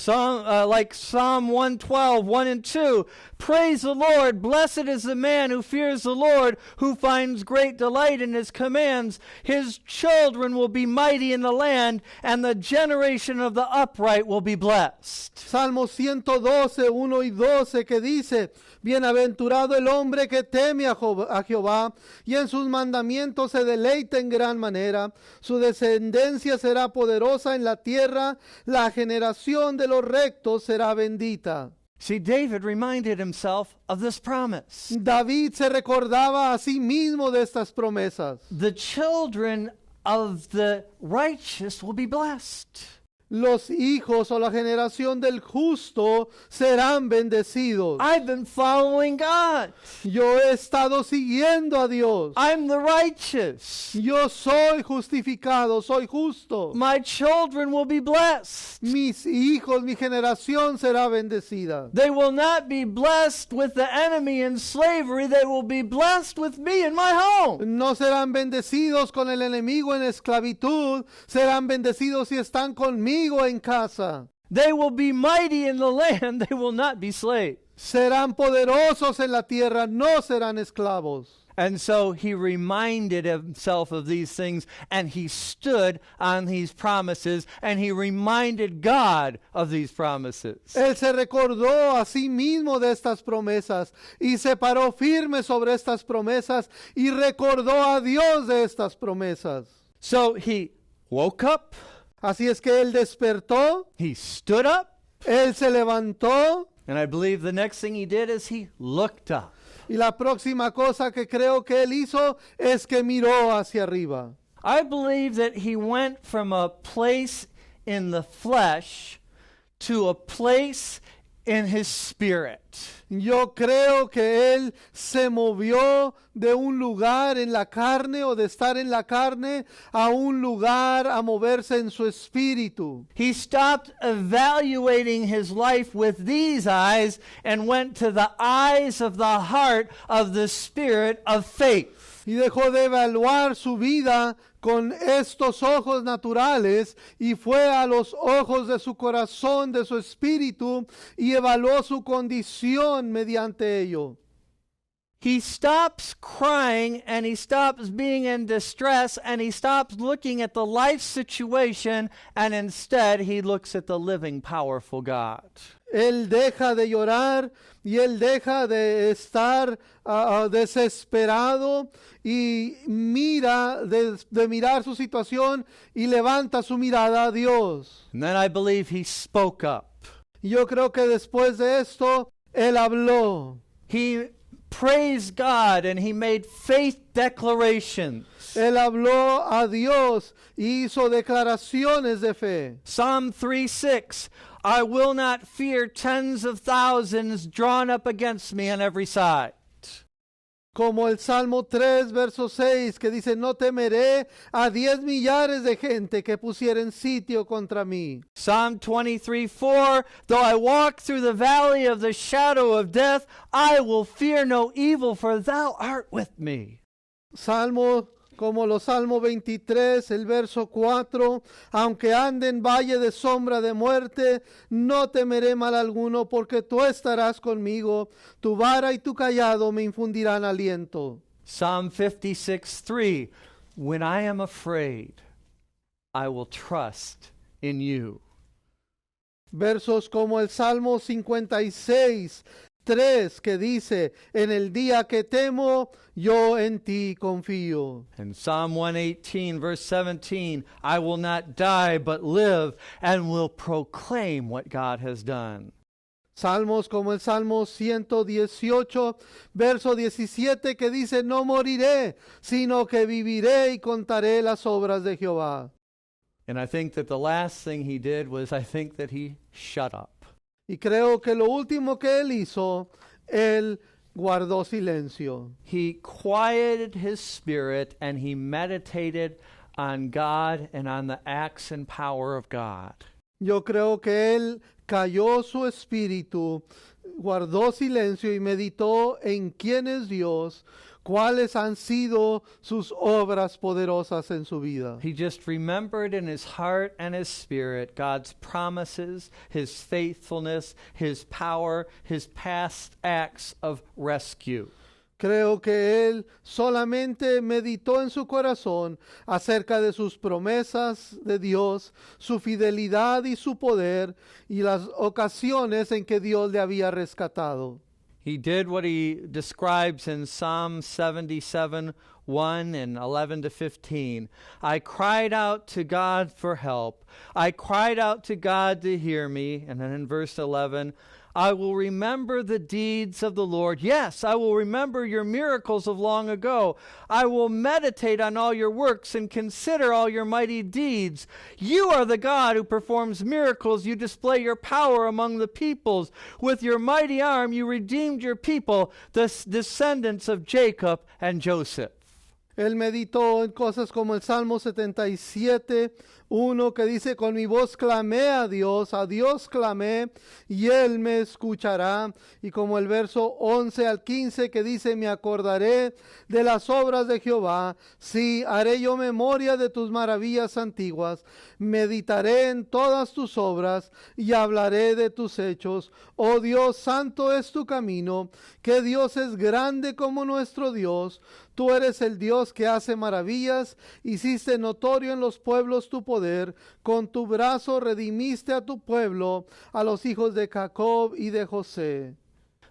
S2: Like Psalm 112, 1 and 2. Praise the Lord. Blessed is the man who fears the Lord, who finds great delight in his commands. His children will be mighty in the land, and the generation of the upright will be blessed.
S1: Salmo 112, 1 y 12 que dice, Bienaventurado el hombre que teme a Jehová y en sus mandamientos se deleita en gran manera. Su descendencia será poderosa en la tierra, la generación de los rectos será bendita.
S2: See, David reminded himself of this promise.
S1: David se recordaba a sí mismo de estas promesas.
S2: The children of the righteous will be blessed.
S1: Los hijos o la generación del justo serán bendecidos.
S2: I've been following God.
S1: Yo he estado siguiendo a Dios.
S2: I'm the righteous.
S1: Yo soy justificado, soy justo.
S2: My children will be blessed.
S1: Mis hijos, mi generación será bendecida.
S2: They will not be blessed with the enemy in slavery. They will be blessed with me in my home.
S1: No serán bendecidos con el enemigo en esclavitud, serán bendecidos si están conmigo en casa.
S2: They will be mighty in the land. They will not be slaves.
S1: Serán poderosos en la tierra, no serán esclavos.
S2: And so he reminded himself of these things, and he stood on these promises, and he reminded God of these promises.
S1: Él se recordó a sí mismo de estas promesas y se paró firme sobre estas promesas y recordó a Dios de estas promesas.
S2: So he woke up,
S1: Así es que él despertó,
S2: he stood up,
S1: él se levantó
S2: and I believe the next thing he did is he looked up.
S1: y la próxima cosa que creo que él hizo es que miró hacia arriba.
S2: I believe that he went from a place in the flesh to a place in his spirit.
S1: Yo creo que él se movió de un lugar en la carne o de estar en la carne a un lugar a moverse en su espíritu.
S2: He stopped evaluating his life with these eyes and went to the eyes of the heart of the spirit of faith.
S1: Y dejó de evaluar su vida con estos ojos naturales y fue a los ojos de su corazón, de su espíritu, y evaluó su condición mediante ello.
S2: He stops crying and he stops being in distress and he stops looking at the life situation and instead he looks at the living, powerful God.
S1: Él deja de llorar y él deja de estar desesperado y mira de mirar su situación y levanta su mirada a Dios.
S2: And then I believe he spoke up.
S1: Y yo creo que después de esto, él habló.
S2: He praised God and he made faith declarations.
S1: Él habló a Dios y hizo declaraciones de fe.
S2: Psalm 3:6, I will not fear tens of thousands drawn up against me on every side.
S1: Como el Salmo 3, verso 6, que dice, no temeré a 10 millares de gente que pusieren sitio contra mí.
S2: Psalm 23:4, though I walk through the valley of the shadow of death, I will fear no evil, for thou art with me.
S1: Salmo, como los Salmo 23, el verso 4, aunque ande en valle de sombra de muerte, no temeré mal alguno, porque tú estarás conmigo, tu vara y tu callado me infundirán aliento.
S2: Psalm 56:3, when I am afraid, I will trust in you.
S1: Versos como el Salmo 56, 3, que dice, en el día que temo, yo en ti confío.
S2: And Psalm 118, verse 17, I will not die but live and will proclaim what God has done.
S1: Salmos como el Salmo 118, verso 17, que dice, no moriré, sino que viviré y contaré las obras de Jehová.
S2: And I think that the last thing he did was, I think that he shut up.
S1: Y creo que lo último que él hizo, él guardó silencio.
S2: He quieted his spirit and he meditated on God and on the acts and power of God.
S1: Yo creo que él calló su espíritu, guardó silencio y meditó en quién es Dios, cuáles han sido sus obras poderosas en su vida.
S2: He just remembered in his heart and his spirit God's promises, his faithfulness, his power, his past acts of rescue.
S1: Creo que él solamente meditó en su corazón acerca de sus promesas de Dios, su fidelidad y su poder y las ocasiones en que Dios le había rescatado.
S2: He did what he describes in Psalm 77:1 and 11 to 15. I cried out to God for help. I cried out to God to hear me. And then in verse 11, I will remember the deeds of the Lord. Yes, I will remember your miracles of long ago. I will meditate on all your works and consider all your mighty deeds. You are the God who performs miracles. You display your power among the peoples. With your mighty arm you redeemed your people, the descendants of Jacob and Joseph.
S1: Él meditó en cosas como el Salmo 77:1 que dice, con mi voz clamé a Dios clamé y Él me escuchará. Y como el verso 11 al 15 que dice, me acordaré de las obras de Jehová. Sí, haré yo memoria de tus maravillas antiguas. Meditaré en todas tus obras y hablaré de tus hechos. Oh Dios, santo es tu camino, que Dios es grande como nuestro Dios. Tú eres el Dios que hace maravillas, hiciste notorio en los pueblos tu poder, con tu brazo redimiste a tu pueblo, a los hijos de Jacob y de José.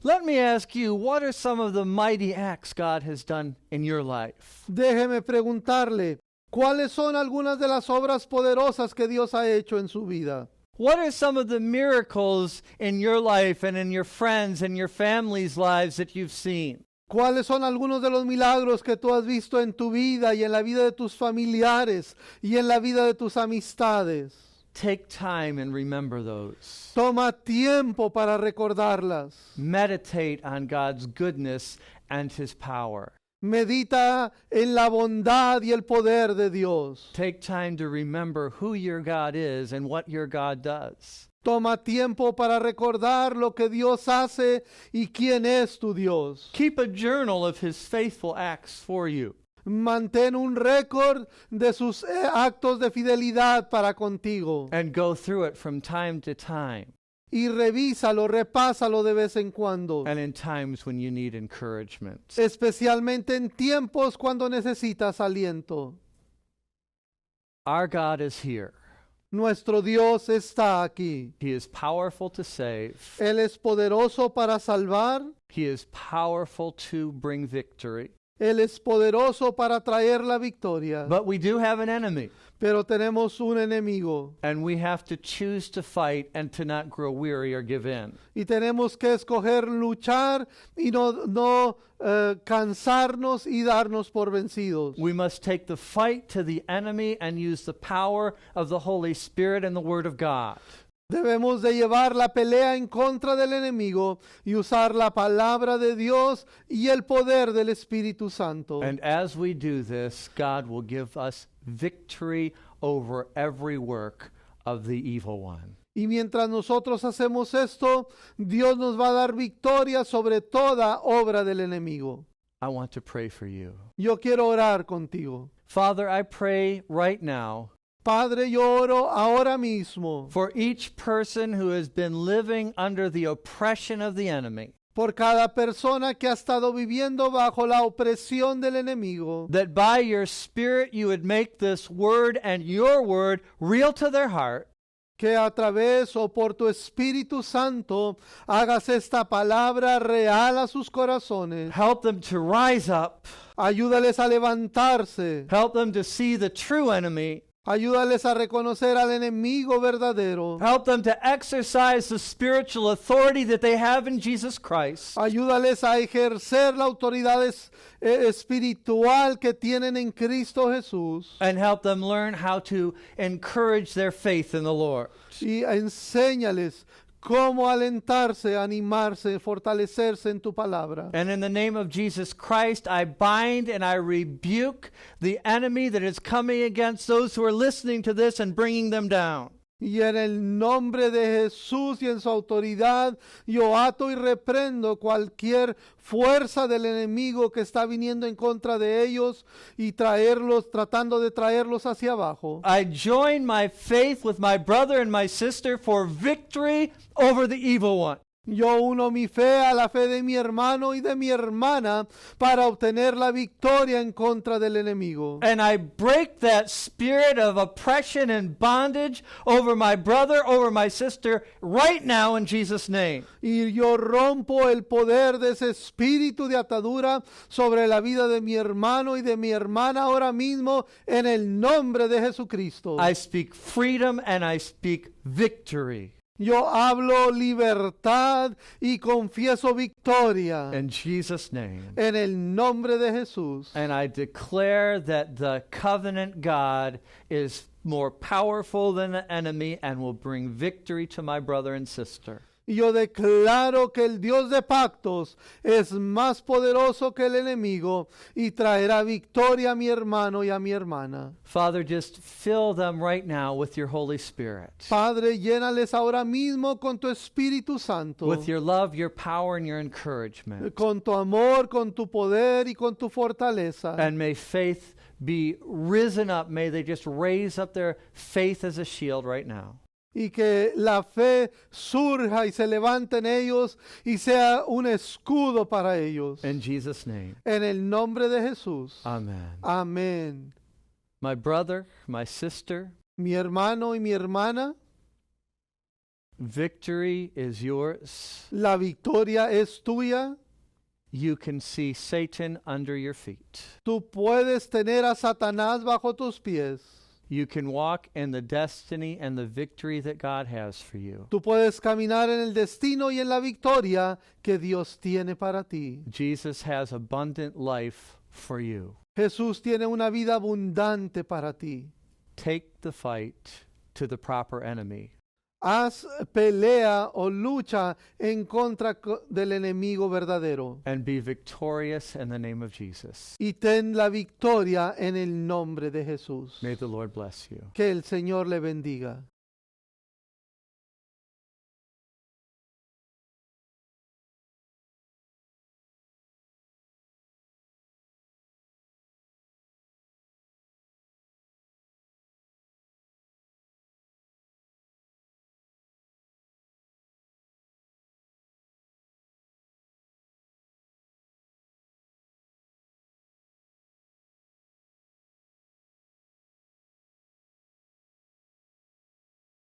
S2: Let me ask you, what are some of the mighty acts God has done in your life?
S1: Déjeme preguntarle, ¿cuáles son algunas de las obras poderosas que Dios ha hecho en su vida?
S2: What are some of the miracles in your life and in your friends and your family's lives that you've seen?
S1: ¿Cuáles son algunos de los milagros que tú has visto en tu vida y en la vida de tus familiares y en la vida de tus amistades?
S2: Take time and remember those.
S1: Toma tiempo para recordarlas.
S2: Meditate on God's goodness and His power.
S1: Medita en la bondad y el poder de Dios.
S2: Take time to remember who your God is and what your God does.
S1: Toma tiempo para recordar lo que Dios hace y quién es tu Dios.
S2: Keep a journal of His faithful acts for you.
S1: Mantén un récord de sus actos de fidelidad para contigo.
S2: And go through it from time to time.
S1: Y revísalo, repásalo de vez en cuando.
S2: And in times when you need encouragement.
S1: Especialmente en tiempos cuando necesitas aliento.
S2: Our God is here.
S1: Nuestro Dios está aquí.
S2: He is powerful to save.
S1: Él es poderoso para salvar.
S2: He is powerful to bring victory.
S1: Él es poderoso para traer la victoria.
S2: But we do have an enemy.
S1: Pero tenemos un enemigo.
S2: And we have to choose to fight and to not grow weary or give in.
S1: Y tenemos que escoger luchar y no cansarnos y darnos por vencidos.
S2: We must take the fight to the enemy and use the power of the Holy Spirit and the Word of God.
S1: Debemos de llevar la pelea en contra del enemigo y usar la palabra de Dios y el poder del Espíritu Santo.
S2: And as we do this, God will give us victory over every work of the evil one.
S1: Y mientras nosotros hacemos esto, Dios nos va a dar victoria sobre toda obra del enemigo.
S2: I want to pray for you.
S1: Yo quiero orar contigo.
S2: Father, I pray right now
S1: Padre, yo oro ahora mismo
S2: for each person who has been living under the oppression of the enemy,
S1: por cada persona que ha estado viviendo bajo la opresión del enemigo,
S2: that by your Spirit you would make this word and your word real to their heart,
S1: que a través o por tu Espíritu Santo hagas esta palabra real a sus corazones.
S2: help them to rise up,
S1: Ayúdales a levantarse.
S2: help them to see the true enemy,
S1: Ayúdales a reconocer al enemigo verdadero.
S2: help them to exercise the spiritual authority that they have in Jesus Christ,
S1: Ayúdales a ejercer la autoridad espiritual que tienen en Cristo Jesús.
S2: and help them learn how to encourage their faith in the Lord.
S1: Y enséñales cómo alentarse, animarse, fortalecerse en tu palabra.
S2: And in the name of Jesus Christ, I bind and I rebuke the enemy that is coming against those who are listening to this and bringing them down.
S1: Y en el nombre de Jesús y en su autoridad, yo ato y reprendo cualquier fuerza del enemigo que está viniendo en contra de ellos y tratando de traerlos hacia abajo.
S2: I join my faith with my brother and my sister for victory over the evil one.
S1: Yo uno mi fe a la fe de mi hermano y de mi hermana para obtener la victoria en contra del enemigo.
S2: And I break that spirit of oppression and bondage over my brother, over my sister, right now in Jesus' name.
S1: Y yo rompo el poder de ese espíritu de atadura sobre la vida de mi hermano y de mi hermana ahora mismo en el nombre de Jesucristo.
S2: I speak freedom and I speak victory.
S1: Yo hablo libertad y confieso victoria
S2: In Jesus' name.
S1: en el nombre de Jesús.
S2: And I declare that the covenant God is more powerful than the enemy and will bring victory to my brother and sister.
S1: Y yo declaro que el Dios de pactos es más poderoso que el enemigo y traerá victoria a mi hermano y a mi hermana.
S2: Father, just fill them right now with your Holy Spirit.
S1: Padre, llénales ahora mismo con tu Espíritu Santo,
S2: With your love, your power, and your encouragement.
S1: con tu amor, con tu poder y con tu fortaleza.
S2: And may faith be risen up. May they just raise up their faith as a shield right now.
S1: Y que la fe surja y se levante en ellos y sea un escudo para ellos.
S2: In Jesus' name.
S1: En el nombre de Jesús.
S2: Amen.
S1: Amén.
S2: My brother, my sister,
S1: Mi hermano y mi hermana,
S2: victory is yours.
S1: la victoria es tuya.
S2: You can see Satan under your feet.
S1: Tú puedes tener a Satanás bajo tus pies.
S2: You can walk in the destiny and the victory that God has for you.
S1: Tú puedes caminar en el destino y en la victoria que Dios tiene para ti.
S2: Jesus has abundant life for you.
S1: Jesús tiene una vida abundante para ti.
S2: Take the fight to the proper enemy.
S1: Haz pelea o lucha en contra del enemigo verdadero.
S2: And be victorious in the name of Jesus.
S1: Y ten la victoria en el nombre de Jesús.
S2: May the Lord bless you.
S1: Que el Señor le bendiga.